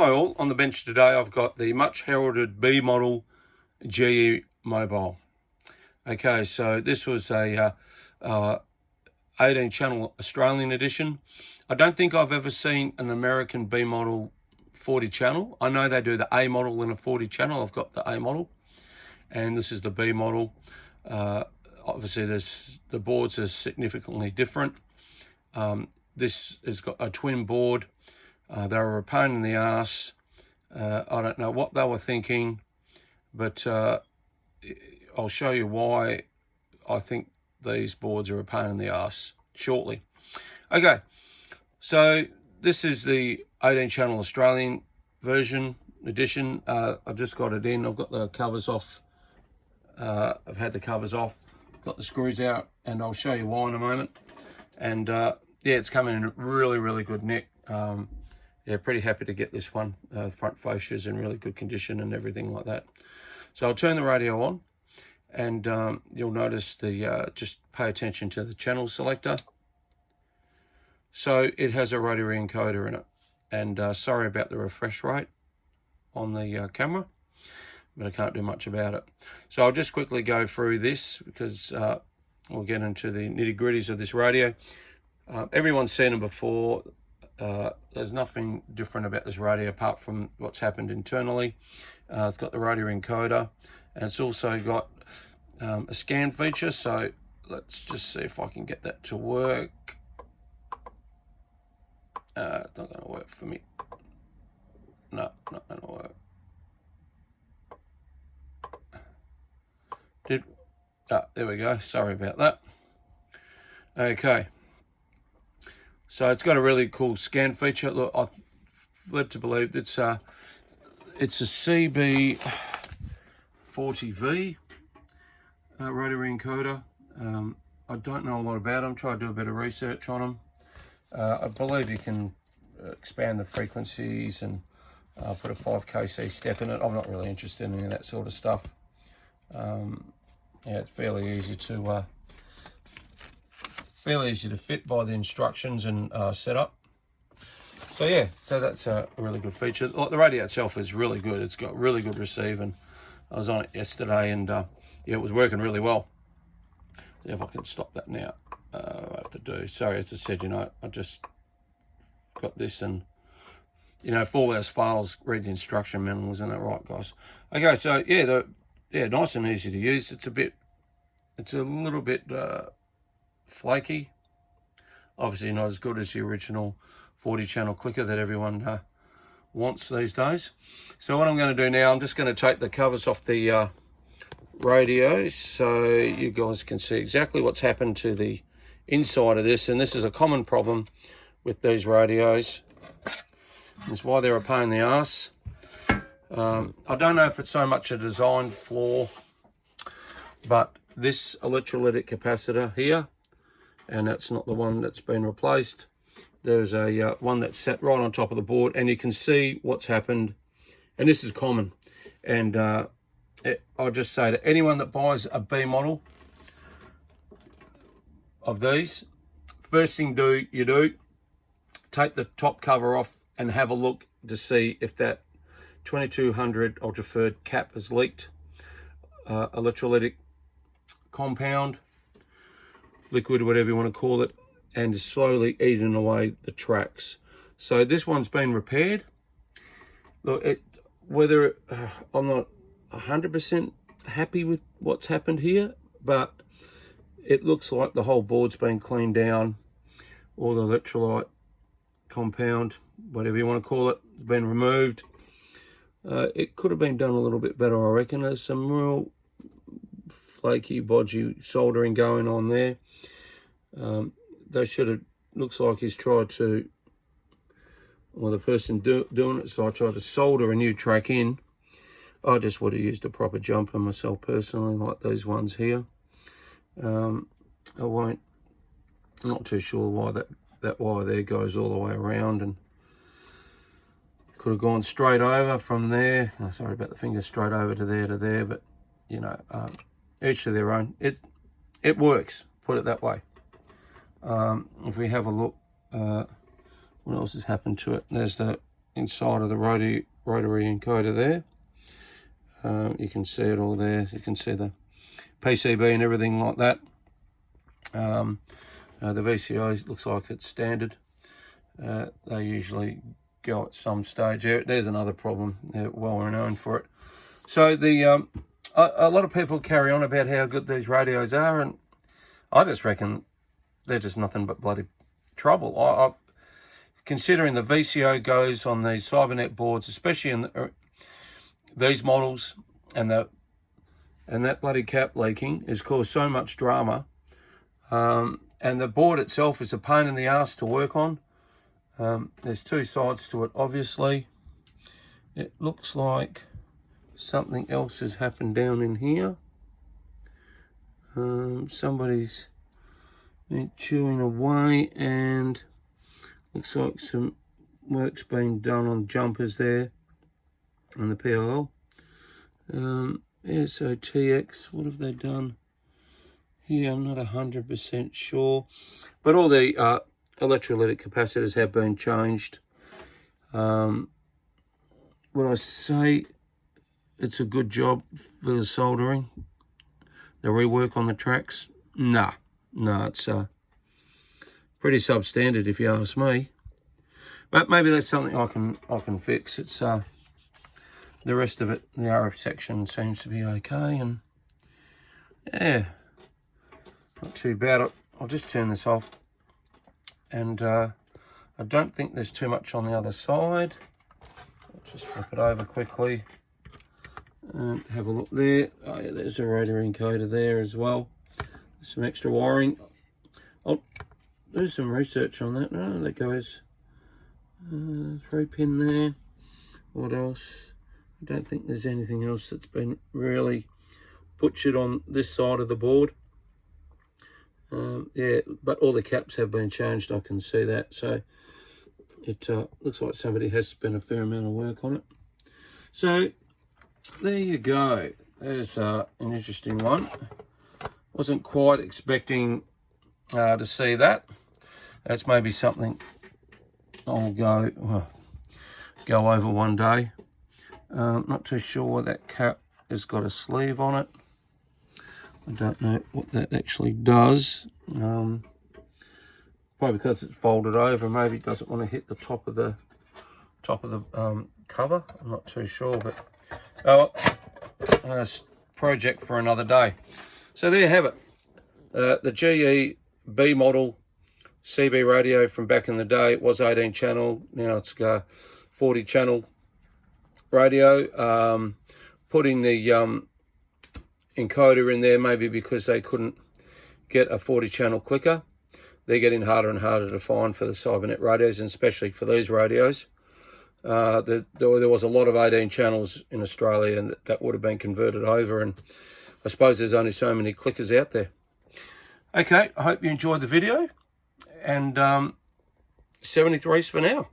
Hi all, on the bench today I've got the much heralded B model GE Mobile. Okay, so this was a 18 channel Australian edition. I don't think I've ever seen an American B model 40 channel. I know they do the A model and a 40 channel. I've got the A model and this is the B model. Obviously the boards are significantly different. This has got a twin board. They were a pain in the ass. I don't know what they were thinking, but I'll show you why I think these boards are a pain in the ass shortly. Okay, so this is the 18 channel Australian version edition. I've just got it in. I've got the covers off. I've had the covers off, got the screws out, and I'll show you why in a moment. And yeah, it's coming in a really good nick. Yeah, pretty happy to get this one. Front fascia's in really good condition and everything like that. So I'll turn the radio on, and you'll notice the just pay attention to the channel selector. So it has a rotary encoder in it, and sorry about the refresh rate on the camera, but I can't do much about it. So I'll just quickly go through this because we'll get into the nitty-gritties of this radio. Everyone's seen them before. There's nothing different about this radio apart from what's happened internally. It's got the rotary encoder, and it's also got a scan feature. So let's just see if I can get that to work. It's not going to work for me. No, not going to work. There we go. Sorry about that. Okay. So it's got a really cool scan feature. Look, I've led to believe it's a CB40V rotary encoder. I don't know a lot about them. Try to do a bit of research on them. I believe you can expand the frequencies and put a 5kc step in it. I'm not really interested in any of that sort of stuff. Yeah, it's fairly easy to fit by the instructions and set up. So yeah, so that's a really good feature. The radio itself is really good. It's got really good receive, and I was on it yesterday, and yeah, it was working really well. See if I can stop that now. I have to do. Sorry, as I said, I just got this, and for all those files, read the instruction manual. Isn't that right, guys? Okay, so yeah, nice and easy to use. It's a little bit flaky. Obviously not as good as the original 40 channel clicker that everyone wants these days. So what I'm going to do now, I'm just going to take the covers off the radio so you guys can see exactly what's happened to the inside of this. And this is a common problem with these radios. That's why they're a pain in the ass. I don't know if it's so much a design flaw, but this electrolytic capacitor here, and that's not the one that's been replaced. There's a one that's sat right on top of the board, and you can see what's happened. And this is common. And I'll just say to anyone that buys a B model of these, first thing you do, take the top cover off and have a look to see if that 2200 ultrafert cap has leaked electrolytic compound, liquid, whatever you want to call it, and is slowly eating away the tracks. So this one's been repaired. Look, whether I'm not 100% happy with what's happened here, but it looks like the whole board's been cleaned down. All the electrolyte compound, whatever you want to call it, has been removed. It could have been done a little bit better, I reckon. There's some real flaky, bodgy soldering going on there. They should have, looks like he's tried to, well, the person doing it, so I tried to solder a new track in. I just would have used a proper jumper myself personally, like these ones here. I'm not too sure why that wire there goes all the way around, and could have gone straight over from there. Oh, sorry about the finger, straight over to there, but each to their own. It works, put it that way. If we have a look, what else has happened to it? There's the inside of the rotary encoder there. You can see it all there. You can see the PCB and everything like that. The VCO looks like it's standard. They usually go at some stage. There's another problem. They're well renowned for it. So the a lot of people carry on about how good these radios are, and I just reckon they're just nothing but bloody trouble. Considering the VCO goes on these Cybernet boards, especially in these models, and that bloody cap leaking has caused so much drama. And the board itself is a pain in the ass to work on. There's two sides to it, obviously. It looks like something else has happened down in here. Somebody's been chewing away, and looks like some work's been done on jumpers there and the PLL. Yeah, so TX, what have they done here? I'm not 100% sure, but all the electrolytic capacitors have been changed. Would I say it's a good job for the soldering, the rework on the tracks? No, it's pretty substandard if you ask me. But maybe that's something I can fix. It's the rest of it, the RF section seems to be okay, and yeah, not too bad. I'll just turn this off, and I don't think there's too much on the other side. I'll just flip it over quickly and have a look there. Oh yeah, there's a rotary encoder there as well. Some extra wiring. I'll do some research on that. Oh, that goes 3-pin there. What else? I don't think there's anything else that's been really butchered on this side of the board. Yeah, but all the caps have been changed, I can see that. So it looks like somebody has spent a fair amount of work on it. So there you go. There's an interesting one. Wasn't quite expecting to see that. That's maybe something I'll go over one day. Not too sure why that cap has got a sleeve on it. I don't know what that actually does. Probably because it's folded over. Maybe it doesn't want to hit the top of the cover. I'm not too sure, but project for another day. So there you have it. The GE B model CB radio from back in the day. It was 18 channel. Now it's 40 channel radio. Putting the encoder in there maybe because they couldn't get a 40 channel clicker. They're getting harder and harder to find for the Cybernet radios, and especially for these radios. There was a lot of 18 channels in Australia, and that would have been converted over, and I suppose there's only so many clickers out there. Okay, I hope you enjoyed the video, and 73s for now.